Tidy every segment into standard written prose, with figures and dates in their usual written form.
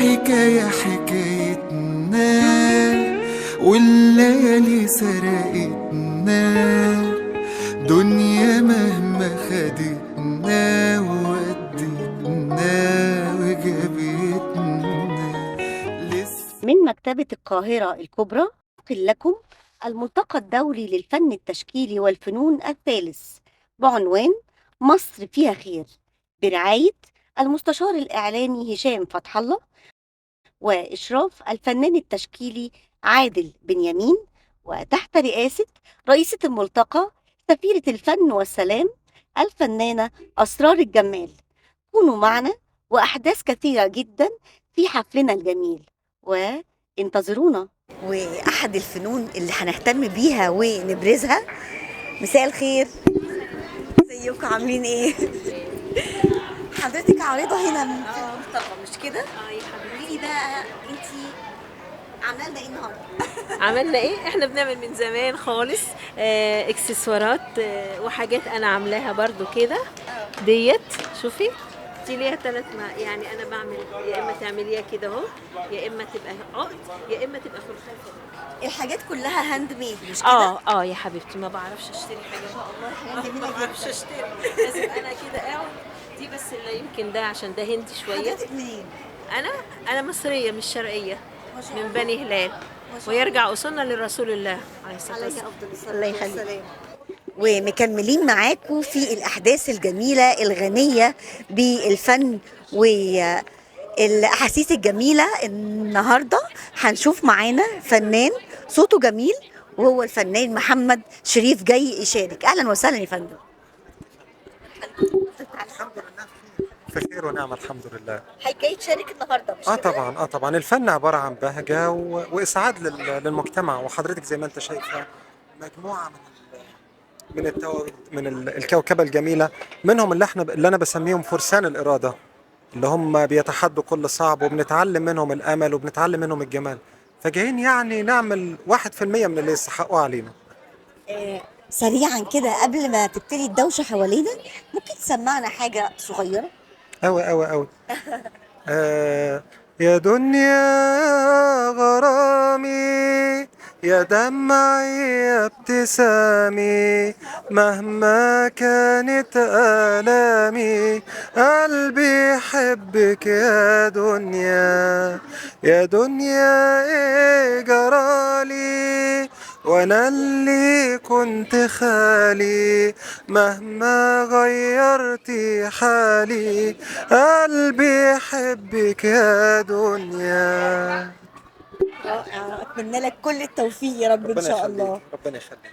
الحكاية حكايتنا والليالي سرقتنا، دنيا مهما خدتنا وودتنا وجابتنا من مكتبة القاهرة الكبرى أنقل لكم الملتقى الدولي للفن التشكيلي والفنون الثالث بعنوان مصر فيها خير، برعاية المستشار الإعلامي هشام فتح الله وإشراف الفنان التشكيلي عادل بنيامين، وتحت رئاسة رئيسة الملتقى سفيرة الفن والسلام الفنانة أسرار الجمال. كونوا معنا وأحداث كثيرة جدا في حفلنا الجميل، وانتظرونا. وأحد الفنون اللي هنهتم بيها ونبرزها. مساء الخير، ازيكم عاملين ايه؟ حضرتك عارضة هنا من الملتقى مش كده؟ يا حبيبي، قولي لي بقى انتي عامله لنا ايه النهارده؟ عملنا ايه؟ احنا بنعمل من زمان خالص اكسسوارات وحاجات انا عاملاها برضو كده. ديت شوفي دي ليها يعني انا بعمل يا اما تعمليها كده اهو، يا اما تبقى عقد، يا اما تبقى خلخال. الحاجات كلها هاند ميد مش كده؟ يا حبيبتي، ما بعرفش اشتري حاجه. والله حاجات ما جميله بعرفش جدا. اشتري، لازم انا كده اقعد. دي بس اللي يمكن ده عشان ده هندي شويه. حضرتك منين؟ انا مصريه مش شرقيه، ما شاء من الله. بني هلال، ما شاء ويرجع أصولنا للرسول الله عليه الصلاة عليه والسلام. افضل الصلاه الله يخليك. والسلام. ومكملين معاكم في الاحداث الجميله الغنيه بالفن والاحاسيس الجميله. النهارده هنشوف معانا فنان صوته جميل، وهو الفنان محمد شريف جاي يشارك. اهلا وسهلا يا فندم. الحمد لله في خير ونعم الحمد لله. جاي تشارك النهارده مش كده؟ طبعا الفن عباره عن بهجه واسعاد للمجتمع، وحضرتك زي ما انت شايفه مجموعه من الكوكبه الجميله، منهم اللي انا بسميهم فرسان الاراده، اللي هم بيتحدوا كل صعب، وبنتعلم منهم الامل وبنتعلم منهم الجمال، فجايين يعني نعمل 1% من اللي يستحقوه علينا. سريعا كده قبل ما تبتدي الدوشه حوالينا، ممكن تسمعنا حاجه صغيره؟ أوي أوي أوي. يا دنيا غرامي، يا دمعي يا ابتسامي، مهما كانت آلامي قلبي يحبك يا دنيا. يا دنيا ايه جرالي وانا اللي كنت خالي، مهما غيرتي حالي قلبي يحبك يا دنيا. رائع، اتمنى لك كل التوفيق يا رب ان شاء الله. ربنا يخليك.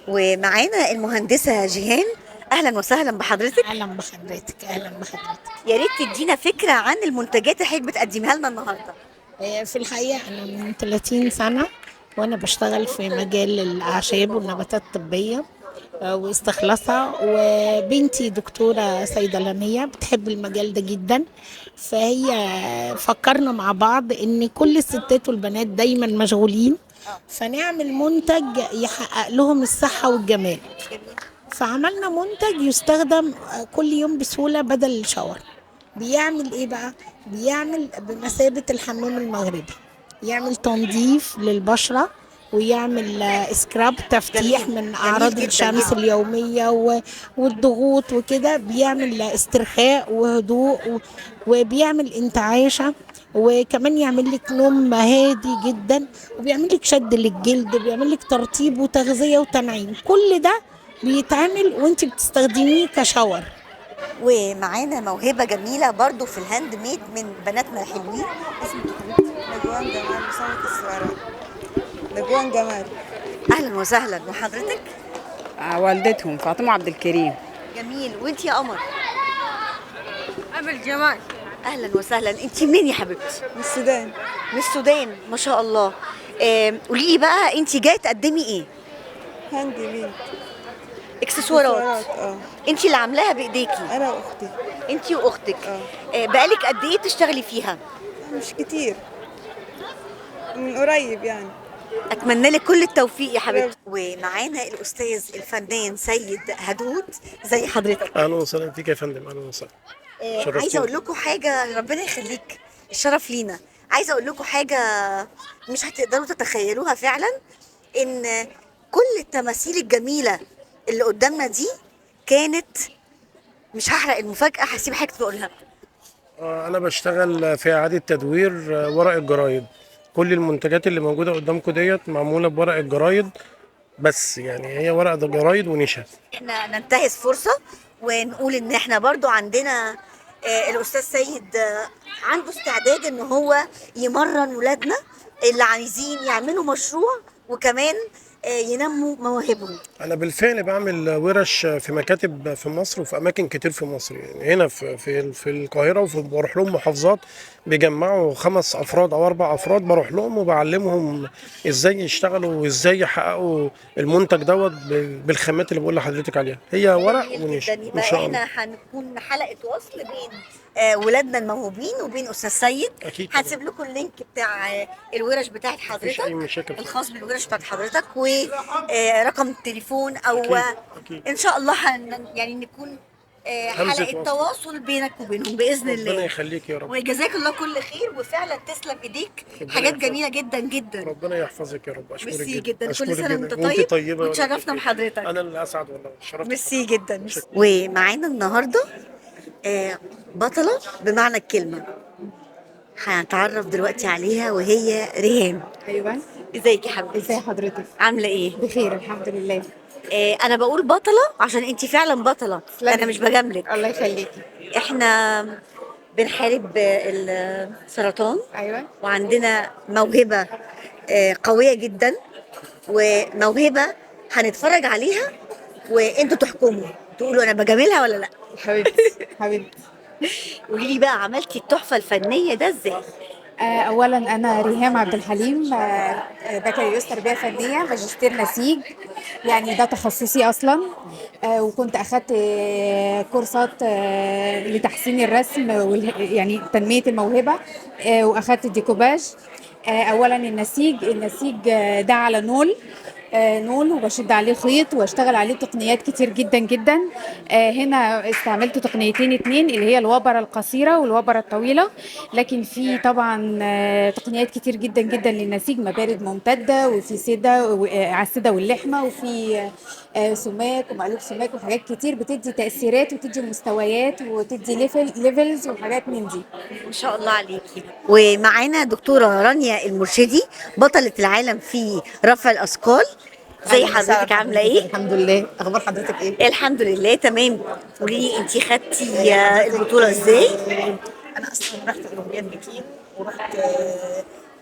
ومعانا المهندسه جيهان. اهلا وسهلا بحضرتك. اهلا بحضرتك، اهلا بحضرتك. يا ريت تدينا فكره عن المنتجات اللي حضرتك بتقدمها لنا النهارده. في الحقيقه انا من 30 سنه وانا بشتغل في مجال الاعشاب والنباتات الطبيه واستخلاصها، وبنتي دكتوره صيدلانيه بتحب المجال ده جدا، فهي فكرنا مع بعض ان كل الستات والبنات دايما مشغولين، فنعمل منتج يحقق لهم الصحه والجمال. فعملنا منتج يستخدم كل يوم بسهولة بدل الشاور. بيعمل ايه بقى؟ بيعمل بمثابة الحمام المغربي، يعمل تنظيف للبشرة، ويعمل سكراب تفتيح من أعراض الشمس اليومية والضغوط وكده، بيعمل استرخاء وهدوء وبيعمل انتعاشة، وكمان يعمل لك نوم هادي جدا، وبيعمل لك شد للجلد، وبيعمل لك ترطيب وتغذية وتنعيم. كل ده بيتعمل وانت بتستخدميه كشاور. ومعانا موهبه جميله برضو في الهاند ميد من بناتنا الحلوين. اسمك نجوان جمال، مسامة السوارة. نجوان جمال. اهلا وسهلا. وحضرتك؟ والدتهم فاطمة عبد الكريم. جميل. وانت يا قمر؟ أمل جمال. اهلا وسهلا. انت منين يا حبيبتي؟ من السودان. من السودان، ما شاء الله. قولي لي بقى انت جايه تقدمي ايه؟ هاند ميد. اكسسوارات. انت اللي عاملاها بايديكي؟ أنا وأختي. انت واختك. بقالك قد ايه بتشتغلي فيها؟ مش كتير، من قريب يعني. اتمنى لك كل التوفيق يا حبيبتي. ومعانا الاستاذ الفنان سيد هدود. زي حضرتك؟ اهلا وسهلا فيك يا فندم، اهلا وسهلا. عايزه اقول لكم حاجه، ربنا يخليك. الشرف لينا. عايزه اقول لكم حاجه مش هتقدروا تتخيلوها فعلا، ان كل التماثيل الجميله اللي قدامنا دي كانت، مش هحرق المفاجاه، هسيب حاجه تقولها. أنا بشتغل في إعادة تدوير ورق الجرايد. كل المنتجات اللي موجودة قدامكم ديت معمولة بورق الجرايد، بس يعني هي ورق الجرايد ونشا. احنا ننتهز فرصه ونقول ان احنا برضو عندنا الاستاذ سيد عنده استعداد ان هو يمرن ولادنا اللي عايزين يعملوا مشروع وكمان ينموا مواهبهم. أنا بالفعل بعمل ورش في مكاتب في مصر وفي أماكن كتير في مصر، يعني هنا في القاهرة، بروح لهم محافظات بيجمعوا 5 أفراد أو 4 أفراد، بروح لهم وبعلمهم إزاي يشتغلوا وإزاي يحققوا المنتج دوت بالخامات اللي بقول لحضرتك عليها. هي ورق جميل ونشا جدا. إن يبقى شاء الله. احنا هنكون حلقه وصل بين ولادنا الموهوبين وبين استاذ سيد. أكيد طبعاً. هنسيب لكم اللينك بتاع الورش بتاعت مفيش أي حضرتك، مشاكل. الخاص بالورش بتاعت حضرتك، ورقم التليفون او أكيد. ان شاء الله يعني نكون همزة حلقه وصل. تواصل بينك وبينهم باذن ربنا الله. يخليك يا رب. وجزاك الله كل خير، وفعلا تسلم ايديك، ربنا حاجات يحفظك. جميله جدا جدا. ربنا يحفظك يا رب. اشكرك ميرسي جدا، كل أشكرك سنه وانت وانت طيب، طيبه يا رب. وتشرفنا بحضرتك. انا اللي اسعد والله، شرفت. ميرسي جدا. ومعانا النهارده بطله بمعنى الكلمه، هنتعرف دلوقتي عليها وهي ريهام. ايوه. ازيك يا حبيبتي؟ ازي حضرتك؟ عامله ايه؟ بخير الحمد لله. انا بقول بطله عشان انت فعلا بطله، انا مش بجاملك. الله يخليكي. احنا بنحارب السرطان، ايوه. وعندنا موهبه قويه جدا، وموهبه هنتفرج عليها وانتوا تحكموا تقولوا انا بجاملها ولا لا. حبيبتي حبيبتي. قولي لي بقى، عملتي التحفه الفنيه ده ازاي؟ اولا انا ريهام عبد الحليم، بكالوريوس تربيه فنيه، ماجستير نسيج، يعني ده تخصصي اصلا. وكنت اخدت كورسات لتحسين الرسم يعني تنميه الموهبه، واخدت الديكوباج. اولا النسيج ده على نول وبشد عليه خيط واشتغل عليه تقنيات كتير جدا جدا. هنا استعملت تقنيتين 2 اللي هي الوبرة القصيرة والوبرة الطويلة، لكن في طبعا تقنيات كتير جدا جدا للنسيج، مبارد ممتدة وفي سدة على السدة واللحمة، وفي سماك ومقلوب سماك وحاجات كتير بتدي تأثيرات وتدي مستويات وتدي ليفلز وحاجات من دي. ما شاء الله عليكي. ومعانا دكتوره رانيا المرشدي، بطله العالم في رفع الاثقال. زي حضرتك عامله ايه؟ الحمد لله. اخبار حضرتك ايه؟ الحمد لله تمام. قولي لي انت خدتي البطوله ازاي؟ انا اصلا رحت اولمبياد بكين، ورحت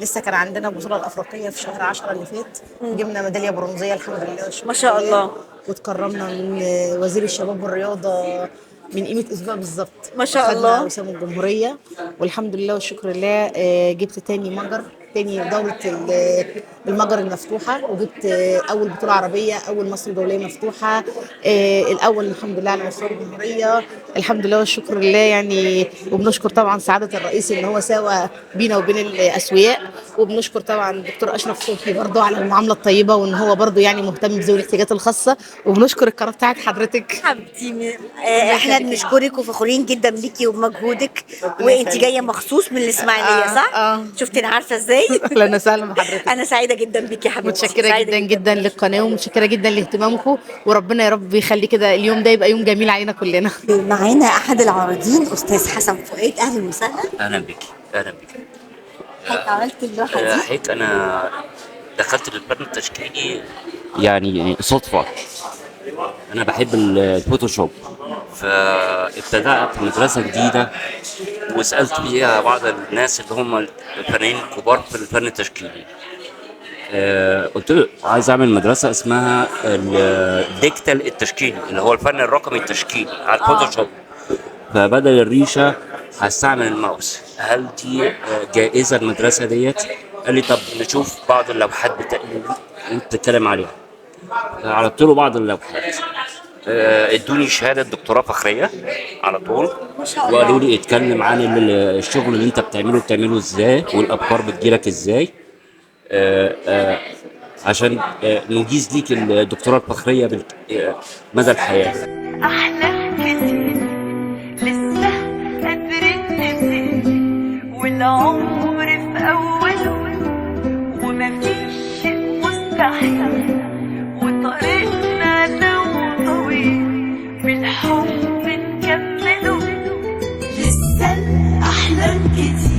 لسه كان عندنا البطوله الافريقيه في شهر 10 اللي فات، جبنا ميداليه برونزيه الحمد لله والشكر ما شاء لله. الله. واتكرمنا من وزير الشباب والرياضه من قيمه اسبوع بالظبط. ما شاء أخدنا الله. وسام الجمهوريه والحمد لله والشكر لله. جبت تاني دورة المجر المفتوحة، وجبت أول بطولة عربية، أول مصر دولية مفتوحة، الأول الحمد لله على مستوى الجمهورية الحمد لله والشكر لله يعني. وبنشكر طبعا سعادة الرئيس إن هو ساوى بينا وبين الأسوياء، وبنشكر طبعا الدكتور أشرف صبحي برضه على المعاملة الطيبة، وإن هو برضه يعني مهتم بذوي الاحتياجات الخاصة، وبنشكر القناة بتاعت حضرتك. حبيبتي احنا بنشكرك وفخورين جدا بيكي وبمجهودك، وانت جايه مخصوص من الاسماعيليه صح؟ شفتي انا عارفه ازاي؟ اهلا وسهلا بحضرتك. انا سعيده جدا بيكي يا حبيبتي. متشكرة سعيدة جدا جدا للقناة، ومتشكرة جدا لاهتمامكم، وربنا يا رب يخلي كده اليوم ده يبقى يوم جميل علينا كلنا. معانا احد العارضين استاذ حسن فؤاد، اهلا وسهلا. اهلا بك اهلا بك. حضرتك عملت الراحه دي؟ حقيقة انا دخلت للفن التشكيلي يعني صدفة. انا بحب الفوتوشوب، فابتدأت مدرسة جديدة وسألت فيها بعض الناس اللي هم الفنانين الكبار في الفن التشكيلي. قلت له عايز اعمل مدرسة اسمها الديجيتال التشكيلي، اللي هو الفن الرقمي التشكيلي على الفوتوشوب. فبدل الريشة هستعمل الماوس، هل دي جائزة المدرسة ديت؟ قال لي طب نشوف بعض اللوحات انت بتتكلم عليها. عرضت له بعض اللوحات، ادوني شهادة دكتوراه فخرية على طول، وقالوا لي اتكلم عن الشغل اللي انت بتعمله ازاي، والافكار بتجيلك ازاي، عشان نجيز ليك الدكتوراه الفخرية مدى الحياة. أحلام كتير لسه قادرين نبتدي، والعمر العمر في أوله ومفيش شيء مستحيل، وطريقنا لو طويل بالحب نكمله، لسه الأحلام كتير.